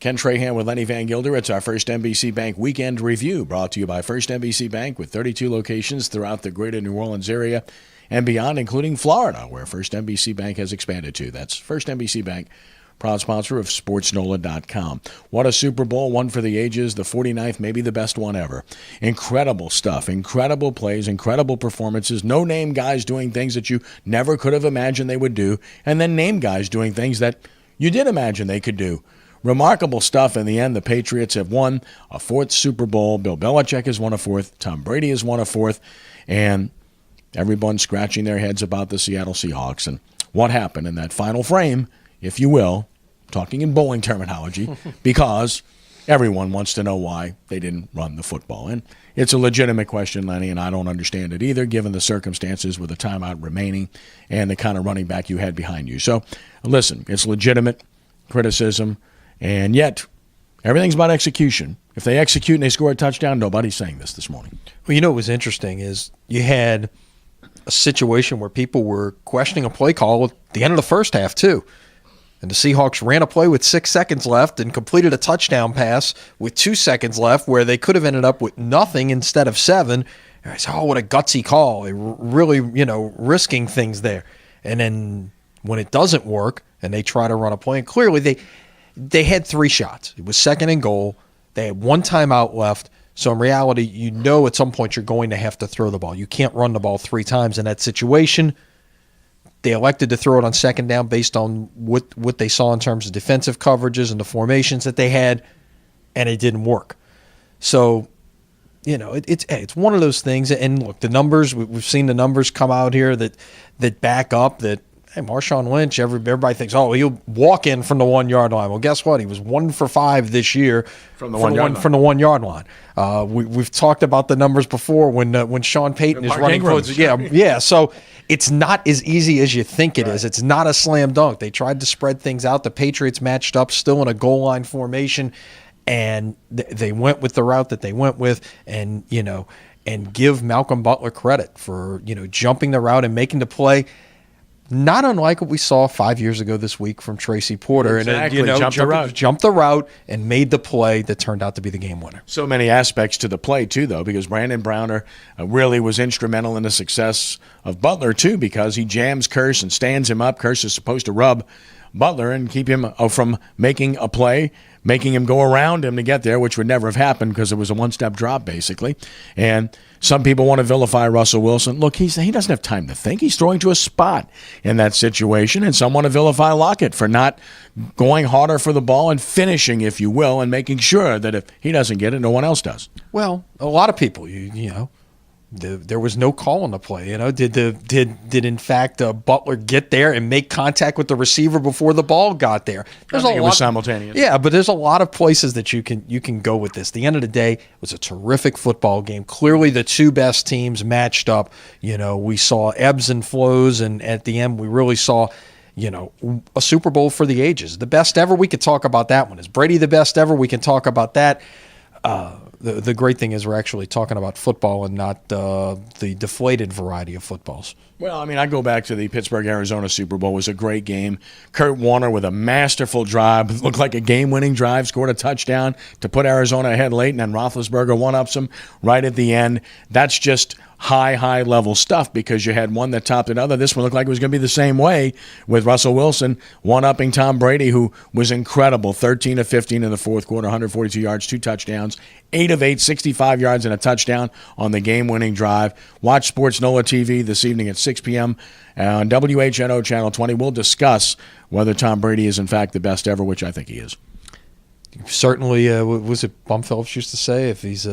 Ken Trahan with Lenny Vangilder. It's our First NBC Bank Weekend Review, brought to you by First NBC Bank with 32 locations throughout the greater New Orleans area and beyond, including Florida, where First NBC Bank has expanded to. That's First NBC Bank, proud sponsor of SportsNola.com. What a Super Bowl, one for the ages, the 49th, maybe the best one ever. Incredible stuff, incredible plays, incredible performances, no-name guys doing things that you never could have imagined they would do, and then name guys doing things that you did imagine they could do. Remarkable stuff. In the end, the Patriots have won a fourth Super Bowl. Bill Belichick has won a fourth. Tom Brady has won a fourth. And everyone's scratching their heads about the Seattle Seahawks and what happened in that final frame, if you will, talking in bowling terminology, because everyone wants to know why they didn't run the football. And it's a legitimate question, Lenny, and I don't understand it either, given the circumstances with the timeout remaining and the kind of running back you had behind you. So, listen, it's legitimate criticism. And yet, everything's about execution. If they execute and they score a touchdown, nobody's saying this morning. Well, you know what was interesting is you had a situation where people were questioning a play call at the end of the first half, too. And the Seahawks ran a play with 6 seconds left and completed a touchdown pass with 2 seconds left where they could have ended up with nothing instead of 7. And I said, oh, what a gutsy call. They were really, risking things there. And then when it doesn't work and they try to run a play, and clearly they had 3 shots. It was 2nd and goal. They had 1 timeout left. So in reality, at some point you're going to have to throw the ball. You can't run the ball 3 times in that situation. They elected to throw it on 2nd down based on what they saw in terms of defensive coverages and the formations that they had, and it didn't work. So, it's one of those things. And look, the numbers, we've seen the numbers come out here that back up that, hey, Marshawn Lynch, everybody thinks, oh, he'll walk in from the 1 yard line. Well, guess what? He was 1 for 5 this year from the 1 yard line. We've talked about the numbers before when Sean Payton is running close. Yeah. So it's not as easy as you think it is. It's not a slam dunk. They tried to spread things out. The Patriots matched up still in a goal line formation, and they went with the route that they went with, and give Malcolm Butler credit for jumping the route and making the play. Not unlike what we saw 5 years ago this week from Tracy Porter. Exactly. And jumped the route and made the play that turned out to be the game winner. So many aspects to the play, too, though, because Brandon Browner really was instrumental in the success of Butler, too, because he jams Kearse and stands him up. Kearse is supposed to rub Butler and keep him from making a play, making him go around him to get there, which would never have happened because it was a one-step drop, basically. And some people want to vilify Russell Wilson. Look, he doesn't have time to think. He's throwing to a spot in that situation. And some want to vilify Lockett for not going harder for the ball and finishing, if you will, and making sure that if he doesn't get it, no one else does. Well, a lot of people, there was no call on the play. Did in fact Butler get there and make contact with the receiver before the ball got there? I think it was simultaneous. Yeah, but there's a lot of places that you can go with this. The end of the day, it was a terrific football game. Clearly, the 2 best teams matched up. We saw ebbs and flows, and at the end, we really saw a Super Bowl for the ages. The best ever. We could talk about that one. Is Brady the best ever? We can talk about that. The great thing is we're actually talking about football and not the deflated variety of footballs. Well, I go back to the Pittsburgh-Arizona Super Bowl. It was a great game. Kurt Warner with a masterful drive. It looked like a game-winning drive, scored a touchdown to put Arizona ahead late, and then Roethlisberger one-ups them right at the end. That's just high-level stuff because you had one that topped another. This one looked like it was going to be the same way with Russell Wilson one-upping Tom Brady, who was incredible, 13 of 15 in the fourth quarter, 142 yards, 2 touchdowns, 8 of 8, 65 yards and a touchdown on the game-winning drive. Watch Sports Nola TV this evening at 6 p.m. on WHNO Channel 20. We'll discuss whether Tom Brady is, in fact, the best ever, which I think he is. Certainly, was it Bum Phillips used to say? If he's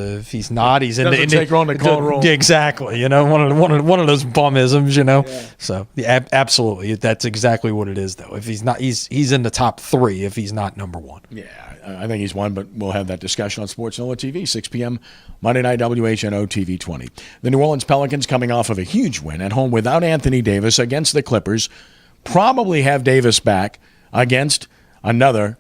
not, he's in the take on the call role. Exactly, one of those bumisms, Yeah. So absolutely, that's exactly what it is. Though, if he's not, he's in the top 3. If he's not number 1, yeah, I think he's one. But we'll have that discussion on Sports Nola TV, 6 p.m. Monday night, WHNO TV 20. The New Orleans Pelicans, coming off of a huge win at home without Anthony Davis against the Clippers, probably have Davis back against another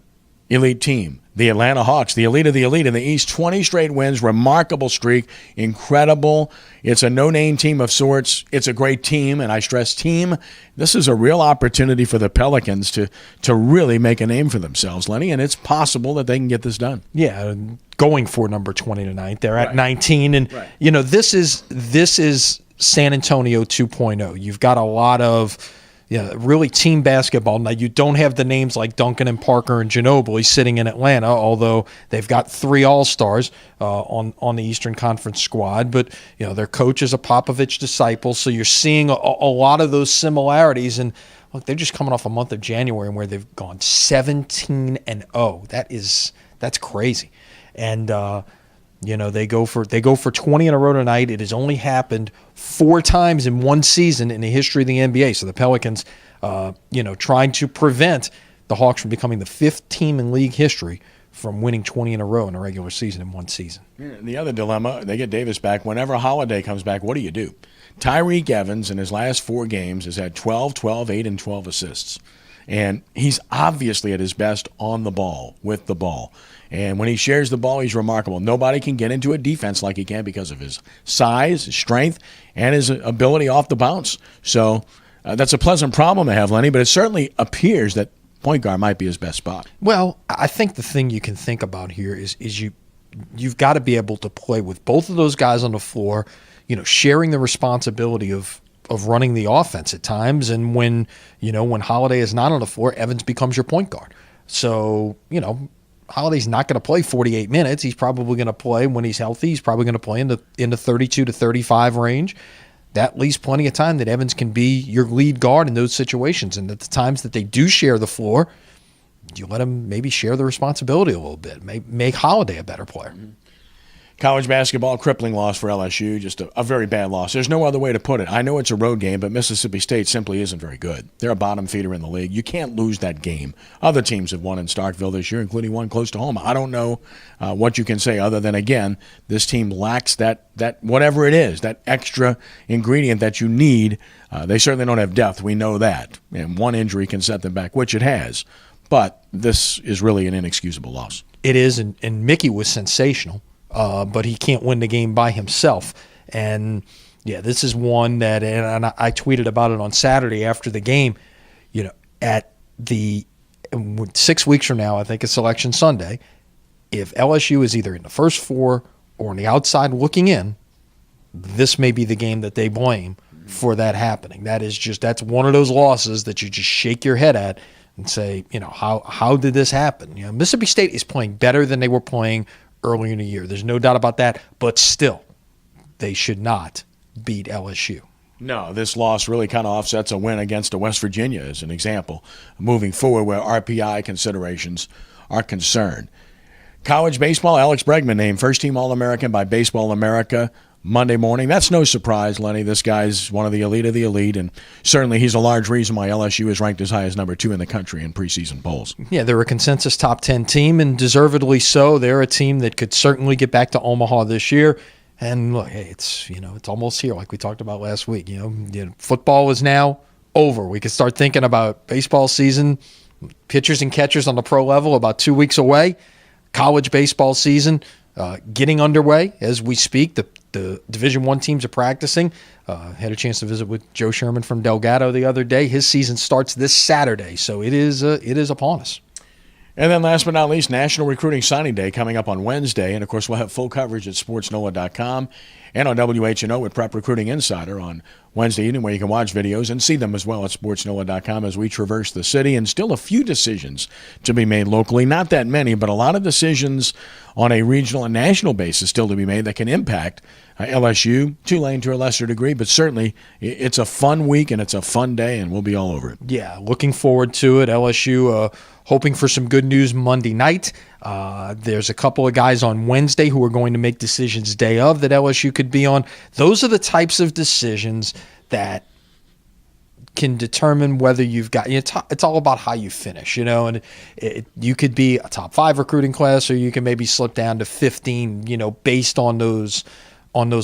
elite team. The Atlanta Hawks, the elite of the elite in the East, 20 straight wins, remarkable streak, incredible. It's a no-name team of sorts. It's a great team, and I stress team. This is a real opportunity for the Pelicans to really make a name for themselves, Lenny, and it's possible that they can get this done. Yeah, going for number 20 tonight. They're at 19, and this is San Antonio 2.0. You've got a lot of really team basketball. Now, you don't have the names like Duncan and Parker and Ginobili sitting in Atlanta, although they've got 3 All-Stars on the Eastern Conference squad. But, their coach is a Popovich disciple, so you're seeing a lot of those similarities. And, look, they're just coming off a month of January where they've gone 17-0. That's crazy. And, they go for 20 in a row tonight. It has only happened 4 times in one season in the history of the NBA. So the Pelicans, trying to prevent the Hawks from becoming the 5th team in league history from winning 20 in a row in a regular season in one season. And the other dilemma, they get Davis back. Whenever Holiday comes back, what do? Tyreek Evans in his last 4 games has had 12, 12, 8, and 12 assists. And he's obviously at his best on the ball, with the ball. And when he shares the ball, he's remarkable. Nobody can get into a defense like he can because of his size, his strength, and his ability off the bounce. So that's a pleasant problem to have, Lenny, but it certainly appears that point guard might be his best spot. Well, I think the thing you can think about here is you've got to be able to play with both of those guys on the floor, sharing the responsibility of running the offense at times. And when Holiday is not on the floor, Evans becomes your point guard. So, Holiday's not going to play 48 minutes. He's probably going to play when he's healthy. He's probably going to play in the 32 to 35 range. That leaves plenty of time that Evans can be your lead guard in those situations. And at the times that they do share the floor, you let him maybe share the responsibility a little bit. Make Holiday a better player. Mm-hmm. College basketball, crippling loss for LSU, just a very bad loss. There's no other way to put it. I know it's a road game, but Mississippi State simply isn't very good. They're a bottom feeder in the league. You can't lose that game. Other teams have won in Starkville this year, including one close to home. I don't know what you can say other than, again, this team lacks that whatever it is, that extra ingredient that you need. They certainly don't have depth. We know that. And one injury can set them back, which it has. But this is really an inexcusable loss. It is, and Mickey was sensational. But he can't win the game by himself. And, this is one that, and I tweeted about it on Saturday after the game, at 6 weeks from now, I think it's Selection Sunday, if LSU is either in the first 4 or on the outside looking in, this may be the game that they blame for that happening. That's one of those losses that you just shake your head at and say, how did this happen? Mississippi State is playing better than they were playing earlier in the year. There's no doubt about that, but still, they should not beat LSU. No, this loss really kind of offsets a win against West Virginia as an example, moving forward where RPI considerations are concerned. College baseball, Alex Bregman named first-team All-American by Baseball America Monday morning. That's no surprise, Lenny. This guy's one of the elite, and certainly he's a large reason why LSU is ranked as high as number 2 in the country in preseason polls. Yeah, they're a consensus top 10 team, and deservedly so. They're a team that could certainly get back to Omaha this year. And look, hey, it's almost here, like we talked about last week. Football is now over. We can start thinking about baseball season, pitchers and catchers on the pro level about 2 weeks away. College baseball season getting underway as we speak. The Division I teams are practicing. Had a chance to visit with Joe Sherman from Delgado the other day. His season starts this Saturday, so it is upon us. And then last but not least, National Recruiting Signing Day coming up on Wednesday. And, of course, we'll have full coverage at sportsnola.com and on WHNO with Prep Recruiting Insider on Wednesday evening, where you can watch videos and see them as well at sportsnola.com as we traverse the city. And still a few decisions to be made locally. Not that many, but a lot of decisions on a regional and national basis still to be made that can impact LSU, Tulane to a lesser degree, but certainly it's a fun week and it's a fun day, and we'll be all over it. Yeah, looking forward to it. LSU hoping for some good news Monday night. There's a couple of guys on Wednesday who are going to make decisions day of that LSU could be on. Those are the types of decisions that can determine whether you've got, it's all about how you finish, and you could be a top 5 recruiting class, or you can maybe slip down to 15, based on those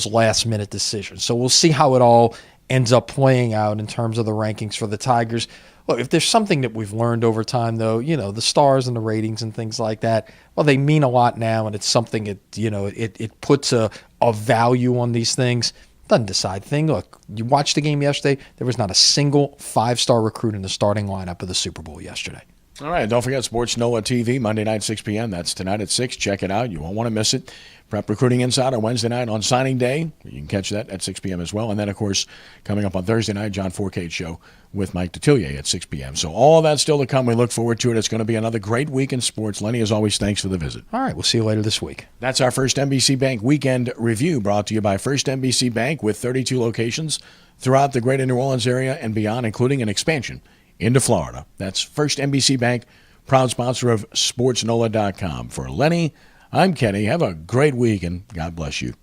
last minute decisions. So we'll see how it all ends up playing out in terms of the rankings for the Tigers. Look, if there's something that we've learned over time, though, the stars and the ratings and things like that, well, they mean a lot now, and it's something it puts a value on these things. Doesn't decide thing. Look, you watched the game yesterday. There was not a single 5-star recruit in the starting lineup of the Super Bowl yesterday. All right, don't forget Sports NOLA TV, Monday night, 6 p.m. That's tonight at 6. Check it out. You won't want to miss it. Prep Recruiting Insider Wednesday night on signing day. You can catch that at 6 p.m. as well. And then, of course, coming up on Thursday night, John Fourcade Show with Mike Detillier at 6 p.m. So all that's still to come. We look forward to it. It's going to be another great week in sports. Lenny, as always, thanks for the visit. All right, we'll see you later this week. That's our First NBC Bank Weekend Review, brought to you by First NBC Bank with 32 locations throughout the greater New Orleans area and beyond, including an expansion into Florida. That's First NBC Bank, proud sponsor of SportsNOLA.com. For Lenny, I'm Kenny. Have a great week, and God bless you.